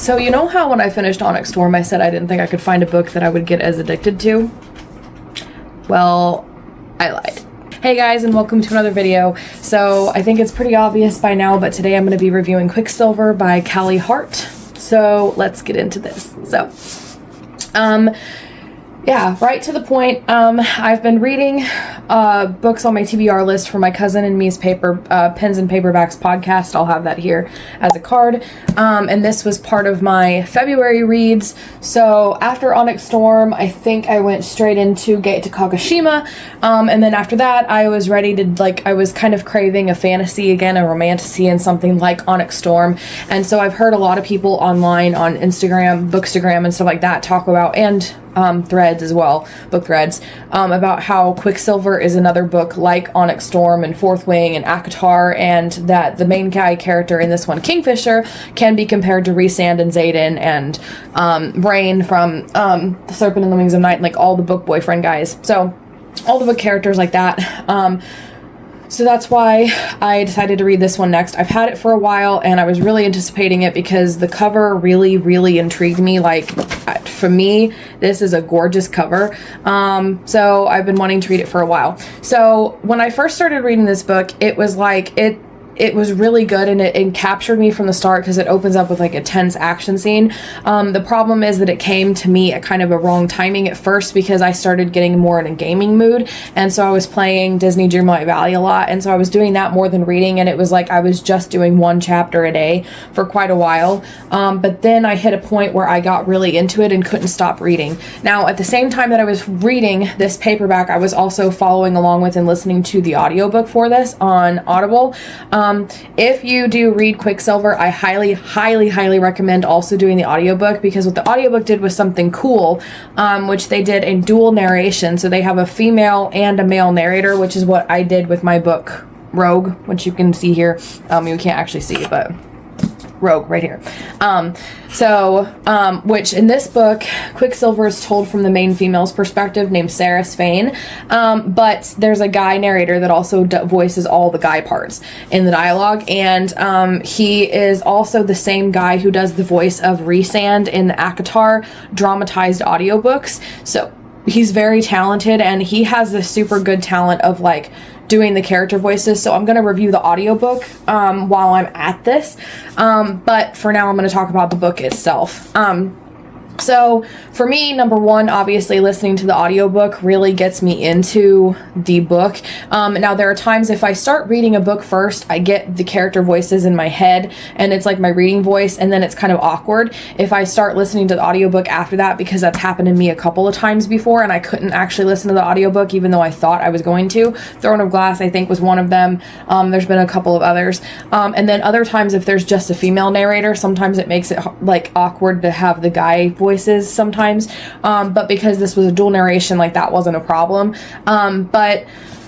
So you know how when I finished Onyx Storm, I said I didn't think I could find a book that I would get as addicted to? Well, I lied. Hey guys, and welcome to another video. So I think it's pretty obvious by now, but today I'm going to be reviewing Quicksilver by Callie Hart. So let's get into this. So, yeah, right to the point. I've been reading books on my TBR list for my cousin and me's Pens and Paperbacks podcast. I'll have that here as a card. And this was part of my February reads. So after Onyx Storm, I think I went straight into Gate to Kagoshima. And then after that, I was ready to, I was kind of craving a fantasy again, a romantasy, and something like Onyx Storm. And so I've heard a lot of people online on Instagram, Bookstagram, and stuff like that talk about, and threads as well, book threads, about how Quicksilver is another book like Onyx Storm and Fourth Wing and ACOTAR, and that the main guy character in this one, Kingfisher, can be compared to Rhysand and Xaden and Rain from The Serpent and the Wings of Night, and like all the book boyfriend guys. So all the book characters like that. So that's why I decided to read this one next. I've had it for a while, and I was really anticipating it because the cover really, really intrigued me. Like, for me, this is a gorgeous cover. So I've been wanting to read it for a while. So when I first started reading this book, it was like, it was really good, and it captured me from the start because it opens up with like a tense action scene. The problem is that it came to me at kind of a wrong timing at first because I started getting more in a gaming mood, and so I was playing Disney Dreamlight Valley a lot, and so I was doing that more than reading, and it was like I was just doing one chapter a day for quite a while. But then I hit a point where I got really into it and couldn't stop reading. Now, at the same time that I was reading this paperback, I was also following along with and listening to the audiobook for this on Audible. If you do read Quicksilver, I highly, highly, highly recommend also doing the audiobook, because what the audiobook did was something cool, which they did a dual narration. So they have a female and a male narrator, which is what I did with my book, Rogue, which you can see here. You can't actually see it, but Rogue right here. Which in this book, Quicksilver is told from the main female's perspective, named Sarah Fane, but there's a guy narrator that also voices all the guy parts in the dialogue, and he is also the same guy who does the voice of Rhysand in the ACOTAR dramatized audiobooks. So he's very talented, and he has this super good talent of like doing the character voices. So I'm going to review the audiobook while I'm at this, but for now I'm going to talk about the book itself. So for me, number one, obviously listening to the audiobook really gets me into the book. Now there are times if I start reading a book first, I get the character voices in my head and it's like my reading voice, and then it's kind of awkward if I start listening to the audiobook after that, because that's happened to me a couple of times before and I couldn't actually listen to the audiobook even though I thought I was going to. Throne of Glass, I think, was one of them. There's been a couple of others. And then other times if there's just a female narrator, sometimes it makes it like awkward to have the guy voices sometimes, but because this was a dual narration, like that wasn't a problem.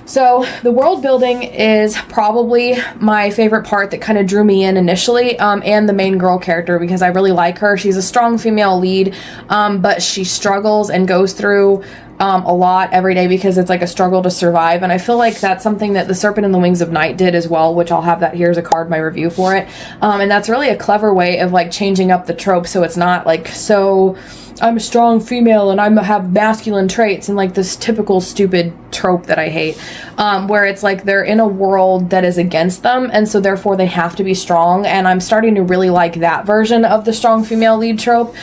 So the world building is probably my favorite part that kind of drew me in initially, and the main girl character, because I really like her. She's a strong female lead, but she struggles and goes through a lot every day because it's like a struggle to survive, and I feel like that's something that The Serpent and the Wings of Night did as well, which I'll have that here as a card, my review for it. And that's really a clever way of like changing up the trope, so it's not like, so I'm a strong female and I have masculine traits and like this typical stupid trope that I hate, where it's like they're in a world that is against them, and so therefore they have to be strong, and I'm starting to really like that version of the strong female lead trope.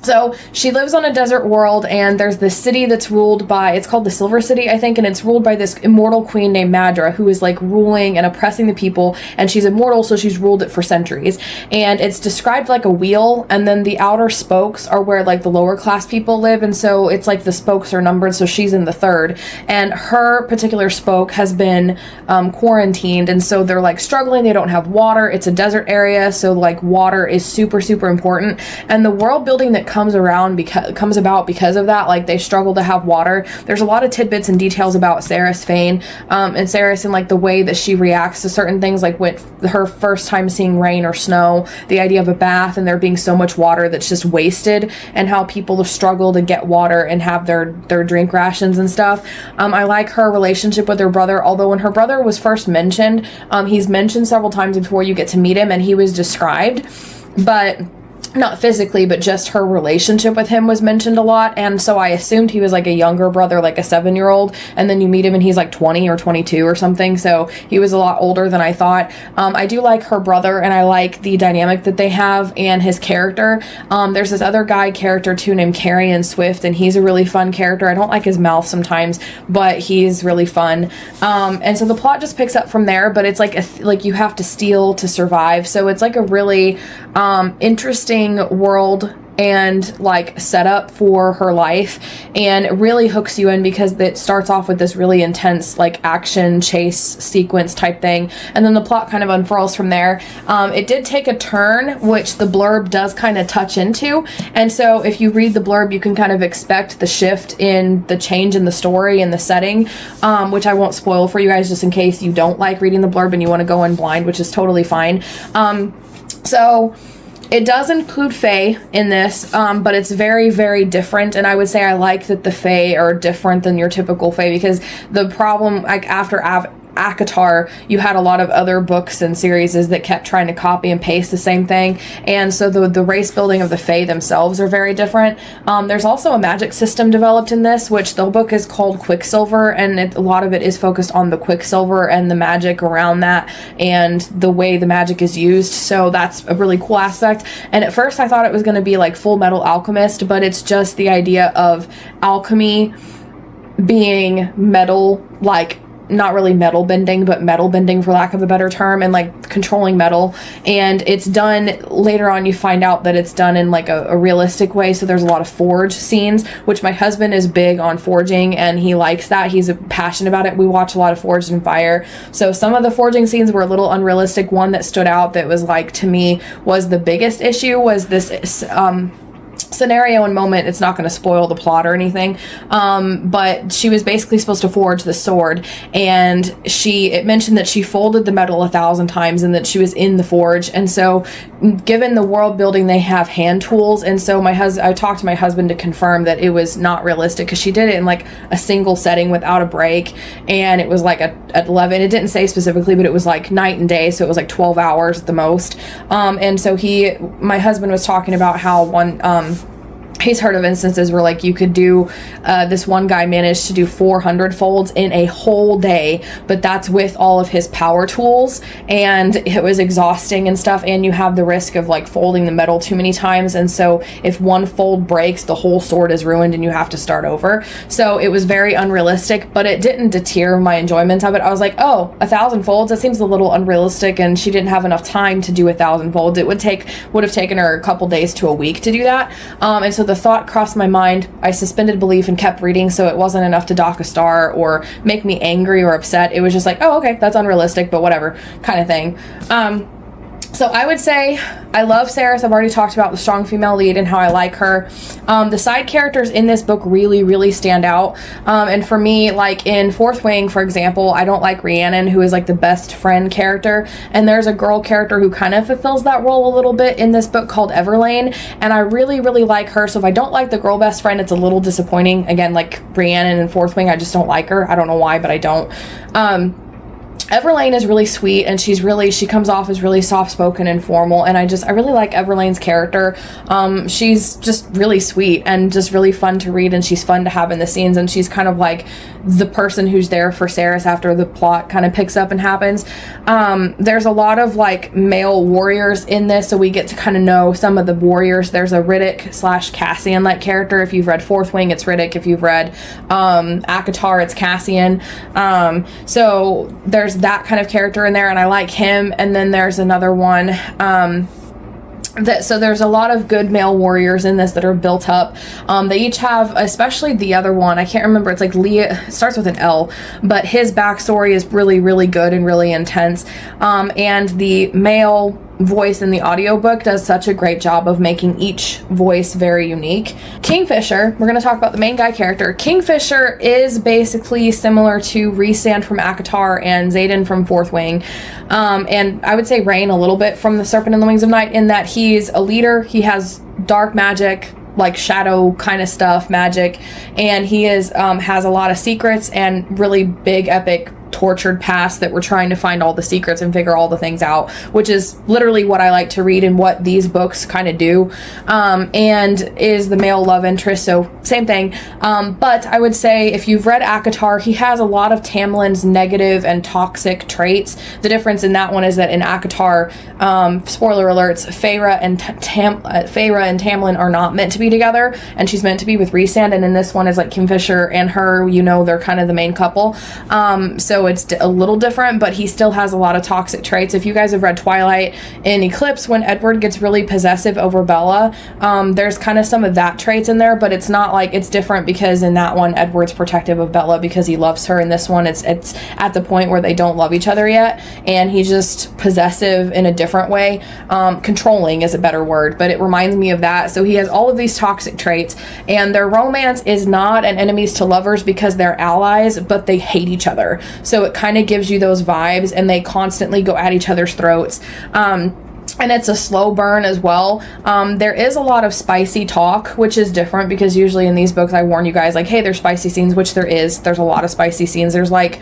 So she lives on a desert world, and there's this city that's ruled by, it's called the Silver City, I think, and it's ruled by this immortal queen named Madra, who is like ruling and oppressing the people, and she's immortal, so she's ruled it for centuries. And it's described like a wheel, and then the outer spokes are where like the lower class people live, and so it's like the spokes are numbered, so she's in the third, and her particular spoke has been quarantined, and so they're like struggling, they don't have water, it's a desert area, so like water is super, super important, and the world building that comes about because of that, like they struggle to have water. There's a lot of tidbits and details about Sarah's Fane, and Sarah's, and like the way that she reacts to certain things, like with her first time seeing rain or snow, the idea of a bath and there being so much water that's just wasted, and how people struggle to get water and have their drink rations and stuff. I like her relationship with her brother, although when her brother was first mentioned, he's mentioned several times before you get to meet him, and he was described, but not physically, but just her relationship with him was mentioned a lot. And so I assumed he was like a younger brother, like a 7-year-old. And then you meet him and he's like 20 or 22 or something. So he was a lot older than I thought. I do like her brother, and I like the dynamic that they have and his character. There's this other guy character too named Carrion Swift, and he's a really fun character. I don't like his mouth sometimes, but he's really fun. And so the plot just picks up from there, but it's like you have to steal to survive. So it's like a really interesting world and like setup for her life, and it really hooks you in because it starts off with this really intense like action chase sequence type thing, and then the plot kind of unfurls from there. It did take a turn, which the blurb does kind of touch into, and so if you read the blurb you can kind of expect the shift in the change in the story and the setting, which I won't spoil for you guys just in case you don't like reading the blurb and you want to go in blind, which is totally fine. So it does include Fae in this, but it's very, very different. And I would say I like that the Fae are different than your typical Fae, because the problem, like after ACOTAR, you had a lot of other books and series that kept trying to copy and paste the same thing, and so the race building of the Fae themselves are very different. There's also a magic system developed in this, which the book is called Quicksilver, and a lot of it is focused on the Quicksilver and the magic around that and the way the magic is used, so that's a really cool aspect. And at first I thought it was going to be like Full Metal Alchemist, but it's just the idea of alchemy being metal, like not really metal bending, but metal bending for lack of a better term, and like controlling metal. And it's done, later on you find out that it's done in like a realistic way, so there's a lot of forge scenes, which my husband is big on forging and he likes that. He's passionate about it. We watch a lot of Forged in Fire, so some of the forging scenes were a little unrealistic. One that stood out that was like, to me, was the biggest issue was this scenario and moment. It's not going to spoil the plot or anything, but she was basically supposed to forge the sword, and it mentioned that she folded the metal 1,000 times and that she was in the forge. And so given the world building, they have hand tools, and so I talked to my husband to confirm that it was not realistic, because she did it in like a single setting without a break, and it was like at 11, it didn't say specifically, but it was like night and day, so it was like 12 hours at the most. And so my husband was talking about how he's heard of instances where like you could do, this one guy managed to do 400 folds in a whole day, but that's with all of his power tools, and it was exhausting and stuff, and you have the risk of like folding the metal too many times, and so if one fold breaks, the whole sword is ruined and you have to start over. So it was very unrealistic, but it didn't deter my enjoyment of it. I was like, oh, 1,000 folds, that seems a little unrealistic, and she didn't have enough time to do 1,000 folds. It would have taken her a couple days to a week to do that. And so the thought crossed my mind. I suspended belief and kept reading, so it wasn't enough to dock a star or make me angry or upset. It was just like, oh, okay, that's unrealistic, but whatever kind of thing. So I would say I love Saris. I've already talked about the strong female lead and how I like her. The side characters in this book really, really stand out. And for me, like in Fourth Wing, for example, I don't like Rhiannon, who is like the best friend character. And there's a girl character who kind of fulfills that role a little bit in this book called Everlane. And I really, really like her. So if I don't like the girl best friend, it's a little disappointing. Again, like Rhiannon in Fourth Wing, I just don't like her. I don't know why, but I don't. Everlane is really sweet, and she comes off as really soft-spoken and formal, and I really like Everlane's character. She's just really sweet and just really fun to read, and she's fun to have in the scenes, and she's kind of like the person who's there for Saris after the plot kind of picks up and happens. There's a lot of like male warriors in this, so we get to kind of know some of the warriors. There's a Riddick / Cassian-like character. If you've read Fourth Wing, it's Riddick. If you've read ACOTAR, it's Cassian. So there's that kind of character in there, and I like him. And then there's another one, so there's a lot of good male warriors in this that are built up. They each have, especially the other one, I can't remember, it's like Leah, it starts with an L, but his backstory is really, really good and really intense. And the male voice in the audiobook does such a great job of making each voice very unique. Kingfisher, we're going to talk about the main guy character. Kingfisher is basically similar to Rhysand from ACOTAR and Xaden from Fourth Wing. And I would say Rain a little bit from The Serpent and the Wings of Night, in that he's a leader. He has dark magic, like shadow kind of stuff, magic, and he has a lot of secrets and really big epic tortured past that we're trying to find all the secrets and figure all the things out, which is literally what I like to read and what these books kind of do, and is the male love interest, so same thing. But I would say if you've read ACOTAR, he has a lot of Tamlin's negative and toxic traits. The difference in that one is that in ACOTAR, spoiler alerts, Feyre and Tamlin are not meant to be together, and she's meant to be with Rhysand, and in this one is like Kingfisher and her, you know, they're kind of the main couple. So it's a little different, but he still has a lot of toxic traits. If you guys have read Twilight, in Eclipse, when Edward gets really possessive over Bella, there's kind of some of that traits in there, but it's not like, it's different because in that one Edward's protective of Bella because he loves her. In this one it's at the point where they don't love each other yet, and he's just possessive in a different way. Controlling is a better word, but it reminds me of that. So he has all of these toxic traits, and their romance is not an enemies to lovers because they're allies, but they hate each other. So it kind of gives you those vibes, and they constantly go at each other's throats. And it's a slow burn as well. There is a lot of spicy talk, which is different because usually in these books I warn you guys like, hey, there's spicy scenes, which there is. There's a lot of spicy scenes. There's like,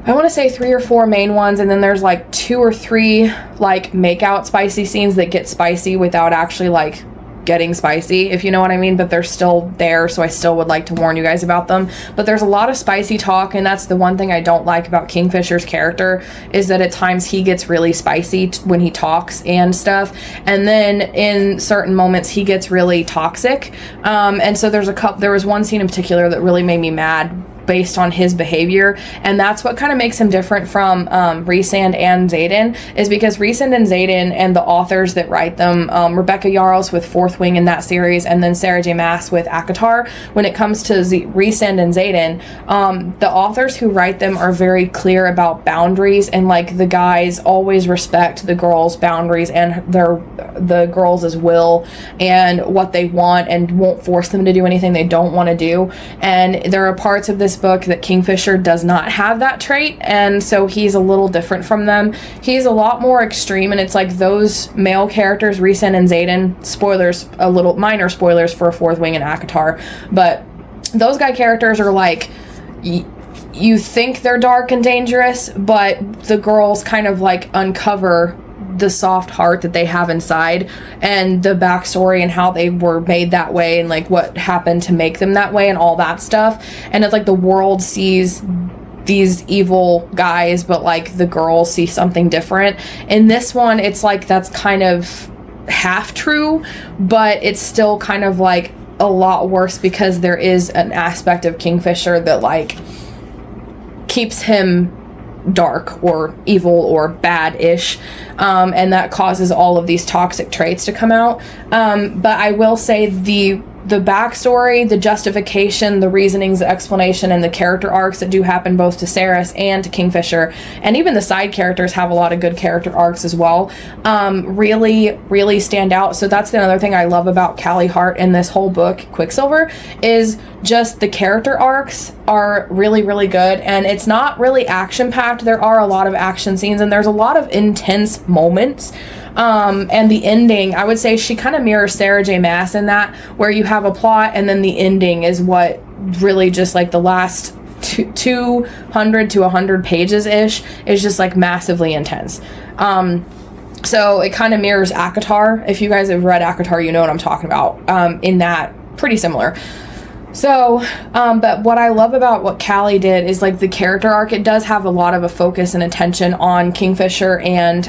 I want to say 3 or 4 main ones, and then there's like 2 or 3 like make out spicy scenes that get spicy without actually like getting spicy, if you know what I mean, but they're still there, so I still would like to warn you guys about them. But there's a lot of spicy talk, and that's the one thing I don't like about Kingfisher's character, is that at times he gets really spicy when he talks and stuff, and then in certain moments he gets really toxic. And so there was one scene in particular that really made me mad based on his behavior, and that's what kind of makes him different from Rhysand and Xaden, is because Rhysand and Xaden and the authors that write them, Rebecca Yarros with Fourth Wing in that series, and then Sarah J Maas with ACOTAR, when it comes to Rhysand and Xaden, the authors who write them are very clear about boundaries, and like the guys always respect the girls' boundaries and the girls' will and what they want, and won't force them to do anything they don't want to do. And there are parts of this book that Kingfisher does not have that trait, and so he's a little different from them. He's a lot more extreme, and it's like those male characters, Rhysand and Xaden, spoilers, a little minor spoilers for Fourth Wing and ACOTAR, but those guy characters are like, you think they're dark and dangerous, but the girls kind of like uncover the soft heart that they have inside, and the backstory and how they were made that way, and like what happened to make them that way, and all that stuff. And it's like the world sees these evil guys, but like the girls see something different. In this one, it's like that's kind of half true, but it's still kind of like a lot worse because there is an aspect of Kingfisher that like keeps him dark or evil or bad-ish, and that causes all of these toxic traits to come out. But I will say the backstory, the justification, the reasonings, the explanation, and the character arcs that do happen both to Saris and to Kingfisher, and even the side characters have a lot of good character arcs as well, really stand out. So that's another thing I love about Callie Hart in this whole book, Quicksilver, is just the character arcs are really good, and it's not really action-packed. There are a lot of action scenes, and there's a lot of intense moments. And the ending, I would say she kind of mirrors Sarah J Maas in that, where you have a plot and then the ending is what really just like the last 200 to 100 pages ish is just like massively intense. So it kind of mirrors ACOTAR. If you guys have read ACOTAR, you know what I'm talking about. In that, pretty similar. So, but what I love about what Callie did is like the character arc, it does have a lot of a focus and attention on Kingfisher and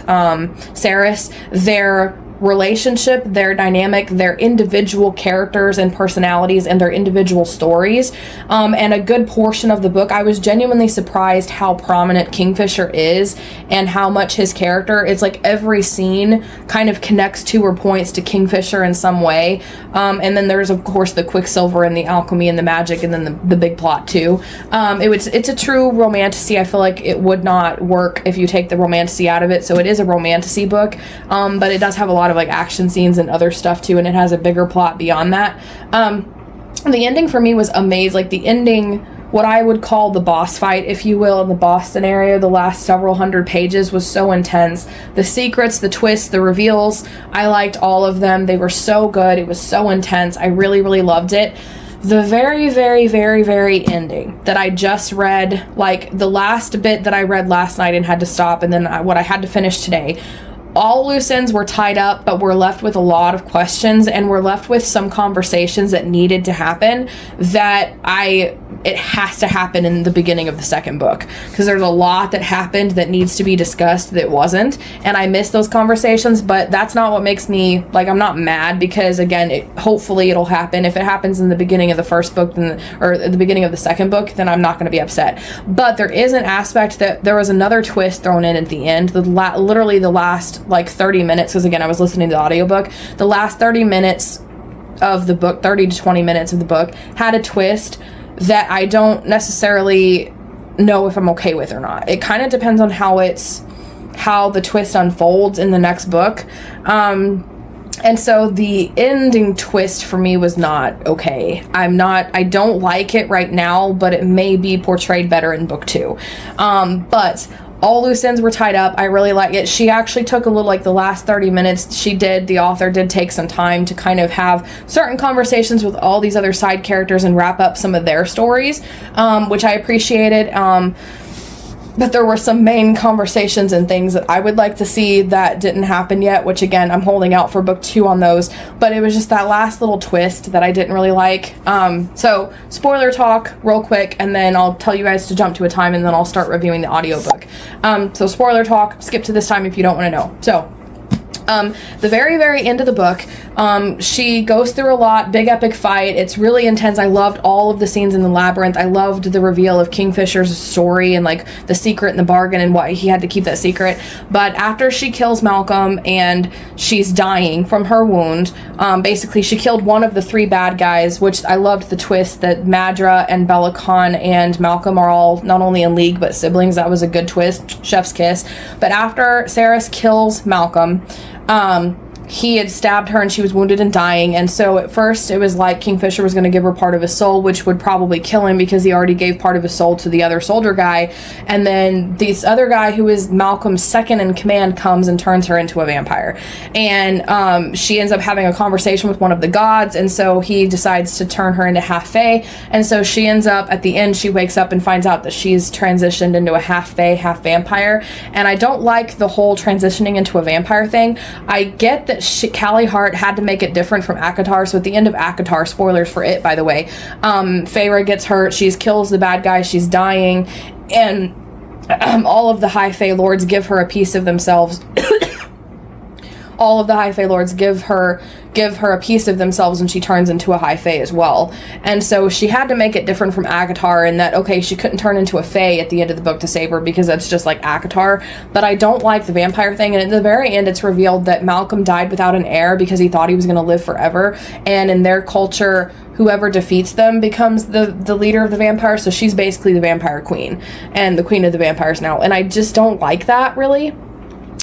Saris, their relationship, their dynamic, their individual characters and personalities, and their individual stories. And a good portion of the book, I was genuinely surprised how prominent Kingfisher is and how much his character, it's like every scene kind of connects to or points to Kingfisher in some way. And then there's of course the Quicksilver and the alchemy and the magic, and then the big plot too. It's a true romantasy. I feel like it would not work if you take the romantasy out of it. So it is a romantasy book, but it does have a lot of like action scenes and other stuff too, and it has a bigger plot beyond that. The ending for me was amazing. Like the ending, what I would call the boss fight, if you will, in the boss scenario, the last several hundred pages was so intense. The secrets, the twists, the reveals, I liked all of them. They were so good. It was so intense. I really loved it. the very, very, very, very ending that I just read, like the last bit that I read last night and had to stop, and then what I had to finish today, all loose ends were tied up, but we're left with a lot of questions, and we're left with some conversations that needed to happen that it has to happen in the beginning of the second book, because there's a lot that happened that needs to be discussed that wasn't, and I missed those conversations. But that's not what makes me, like, I'm not mad, because again, hopefully it'll happen. If it happens in the beginning of the first book, or at the beginning of the second book, then I'm not going to be upset. But there is an aspect that there was another twist thrown in at the end, literally the last like 30 minutes, because again, I was listening to the audiobook. The last 30 minutes of the book, 30 to 20 minutes of the book, had a twist that I don't necessarily know if I'm okay with or not. It kind of depends on how the twist unfolds in the next book. And so the ending twist for me was not okay. I don't like it right now, but it may be portrayed better in book 2. But all loose ends were tied up. I really like it. She actually took a little, like the last 30 minutes, the author did take some time to kind of have certain conversations with all these other side characters and wrap up some of their stories, which I appreciated. But there were some main conversations and things that I would like to see that didn't happen yet, which again, I'm holding out for book 2 on those. But it was just that last little twist that I didn't really like. So spoiler talk real quick, and then I'll tell you guys to jump to a time, and then I'll start reviewing the audiobook. So spoiler talk, skip to this time if you don't want to know. So the very, very end of the book, she goes through a lot, big epic fight. It's really intense. I loved all of the scenes in the labyrinth. I loved the reveal of Kingfisher's story and like the secret and the bargain and why he had to keep that secret. But after she kills Malcolm and she's dying from her wound, basically she killed one of the 3 bad guys, which I loved the twist that Madra and Bella Khan and Malcolm are all not only in league but siblings. That was a good twist, chef's kiss. But after Saris kills Malcolm, he had stabbed her and she was wounded and dying, and so at first it was like Kingfisher was going to give her part of his soul, which would probably kill him because he already gave part of his soul to the other soldier guy. And then this other guy, who is Malcolm's second in command, comes and turns her into a vampire, and she ends up having a conversation with one of the gods, and so he decides to turn her into half fae. And so she ends up, at the end, she wakes up and finds out that she's transitioned into a half fae, half vampire. And I don't like the whole transitioning into a vampire thing. I get that Callie Hart had to make it different from ACOTAR. So at the end of ACOTAR, spoilers for it, by the way, Feyre gets hurt, she kills the bad guy, she's dying, and all of the High Fae Lords give her a piece of themselves. All of the High Fae Lords give her a piece of themselves, and she turns into a High Fae as well. And so she had to make it different from ACOTAR in that, okay, she couldn't turn into a Fae at the end of the book to save her because that's just like ACOTAR. But I don't like the vampire thing. And at the very end, it's revealed that Malcolm died without an heir because he thought he was going to live forever. And in their culture, whoever defeats them becomes the leader of the vampires. So she's basically the vampire queen and the queen of the vampires now. And I just don't like that, really.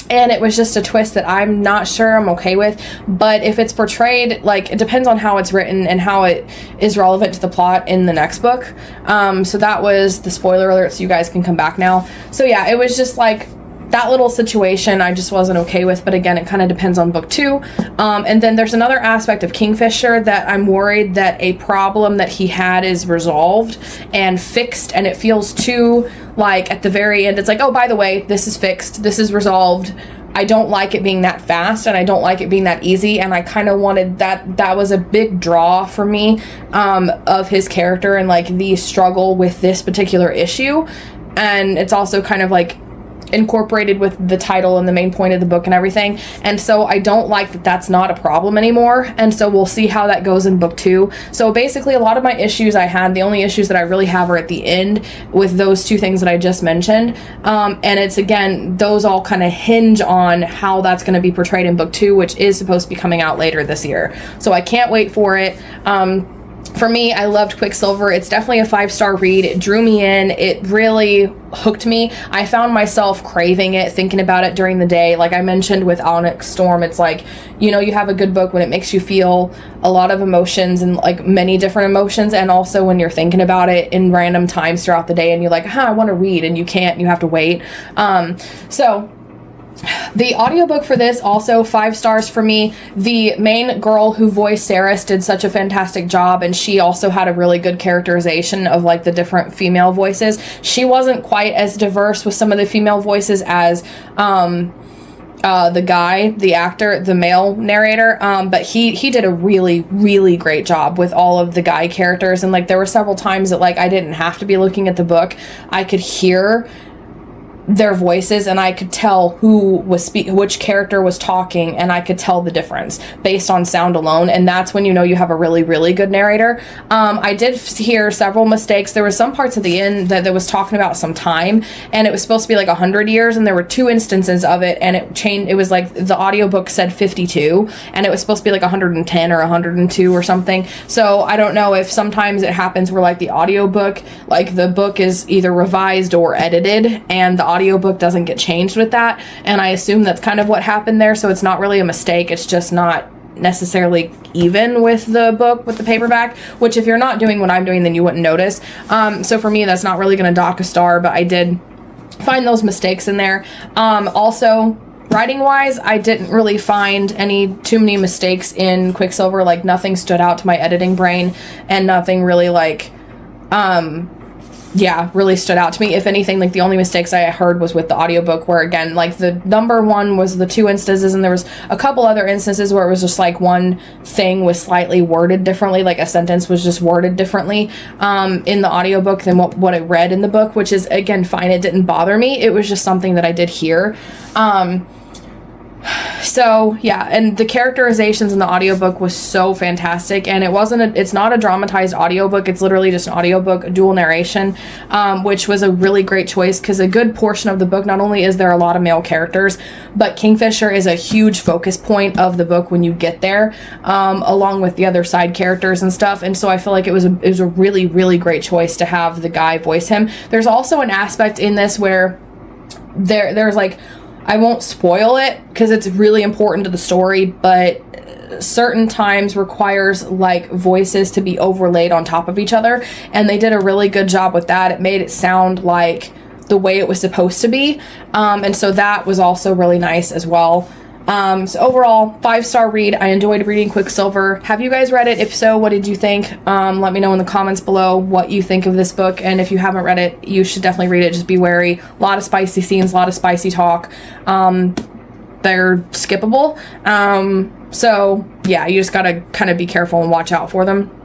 And it was just a twist that I'm not sure I'm okay with. But if it's portrayed, like, it depends on how it's written and how it is relevant to the plot in the next book. So that was the spoiler alert, so you guys can come back now. So yeah, it was just like that little situation I just wasn't okay with. But again, it kind of depends on book 2. And then there's another aspect of Kingfisher that I'm worried that a problem that he had is resolved and fixed, and it feels too, like, at the very end, it's like, oh, by the way, this is fixed, this is resolved. I don't like it being that fast, and I don't like it being that easy, and I kind of wanted that was a big draw for me of his character and, like, the struggle with this particular issue. And it's also kind of, like, incorporated with the title and the main point of the book and everything. And so I don't like that that's not a problem anymore. And so we'll see how that goes in book 2. So basically, a lot of my issues I had, the only issues that I really have are at the end with those 2 things that I just mentioned. And it's, again, those all kind of hinge on how that's going to be portrayed in book 2, which is supposed to be coming out later this year. So I can't wait for it. For me, I loved Quicksilver. It's definitely a 5-star read. It drew me in. It really hooked me. I found myself craving it, thinking about it during the day. Like I mentioned with Onyx Storm, it's like, you know, you have a good book when it makes you feel a lot of emotions and like many different emotions, and also when you're thinking about it in random times throughout the day and you're like, I want to read, and you can't, you have to wait. So The audiobook for this, also 5 stars for me. The main girl who voiced Saris did such a fantastic job, and she also had a really good characterization of like the different female voices. She wasn't quite as diverse with some of the female voices as the guy, the actor, the male narrator, but he did a really, really great job with all of the guy characters. And like there were several times that like I didn't have to be looking at the book. I could hear their voices and I could tell who was which character was talking, and I could tell the difference based on sound alone. And that's when you know you have a really, really good narrator. I did hear several mistakes. There was some parts at the end that was talking about some time, and it was supposed to be like 100 years, and there were 2 instances of it, and it changed. It was like the audiobook said 52 and it was supposed to be like 110 or 102 or something. So I don't know if sometimes it happens where like the audiobook, like the book is either revised or edited and the audiobook doesn't get changed with that, and I assume that's kind of what happened there. So it's not really a mistake, it's just not necessarily even with the book, with the paperback, which if you're not doing what I'm doing then you wouldn't notice. So for me that's not really going to dock a star, but I did find those mistakes in there. Also, writing wise, I didn't really find too many mistakes in Quicksilver. Like nothing stood out to my editing brain, and nothing really like really stood out to me. If anything, like the only mistakes I heard was with the audiobook, where again, like the number one was the 2 instances, and there was a couple other instances where it was just like one thing was slightly worded differently, like a sentence was just worded differently in the audiobook than what I read in the book, which is again fine. It didn't bother me. It was just something that I did hear. So yeah, and the characterizations in the audiobook was so fantastic, and it's not a dramatized audiobook, it's literally just an audiobook, dual narration, which was a really great choice, because a good portion of the book, not only is there a lot of male characters, but Kingfisher is a huge focus point of the book when you get there, along with the other side characters and stuff. And so I feel like it was a really, really great choice to have the guy voice him. There's also an aspect in this where there's like, I won't spoil it because it's really important to the story, but certain times requires like voices to be overlaid on top of each other, and they did a really good job with that. It made it sound like the way it was supposed to be, and so that was also really nice as well. So overall, 5-star read. I enjoyed reading Quicksilver. Have you guys read it? If so, what did you think? Let me know in the comments below what you think of this book, and if you haven't read it, you should definitely read it. Just be wary. A lot of spicy scenes, a lot of spicy talk. They're skippable. So yeah, you just gotta kind of be careful and watch out for them.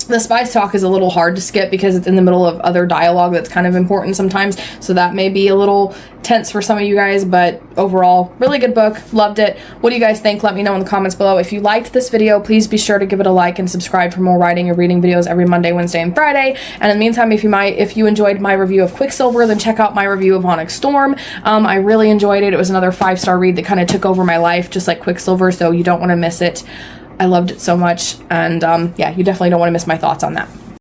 The spice talk is a little hard to skip because it's in the middle of other dialogue that's kind of important sometimes, so that may be a little tense for some of you guys, but overall, really good book. Loved it. What do you guys think? Let me know in the comments below. If you liked this video, please be sure to give it a like and subscribe for more writing and reading videos every Monday, Wednesday, and Friday. And in the meantime, if you enjoyed my review of Quicksilver, then check out my review of Onyx Storm. I really enjoyed it. It was another 5-star read that kind of took over my life, just like Quicksilver, so you don't want to miss it. I loved it so much, and yeah, you definitely don't want to miss my thoughts on that.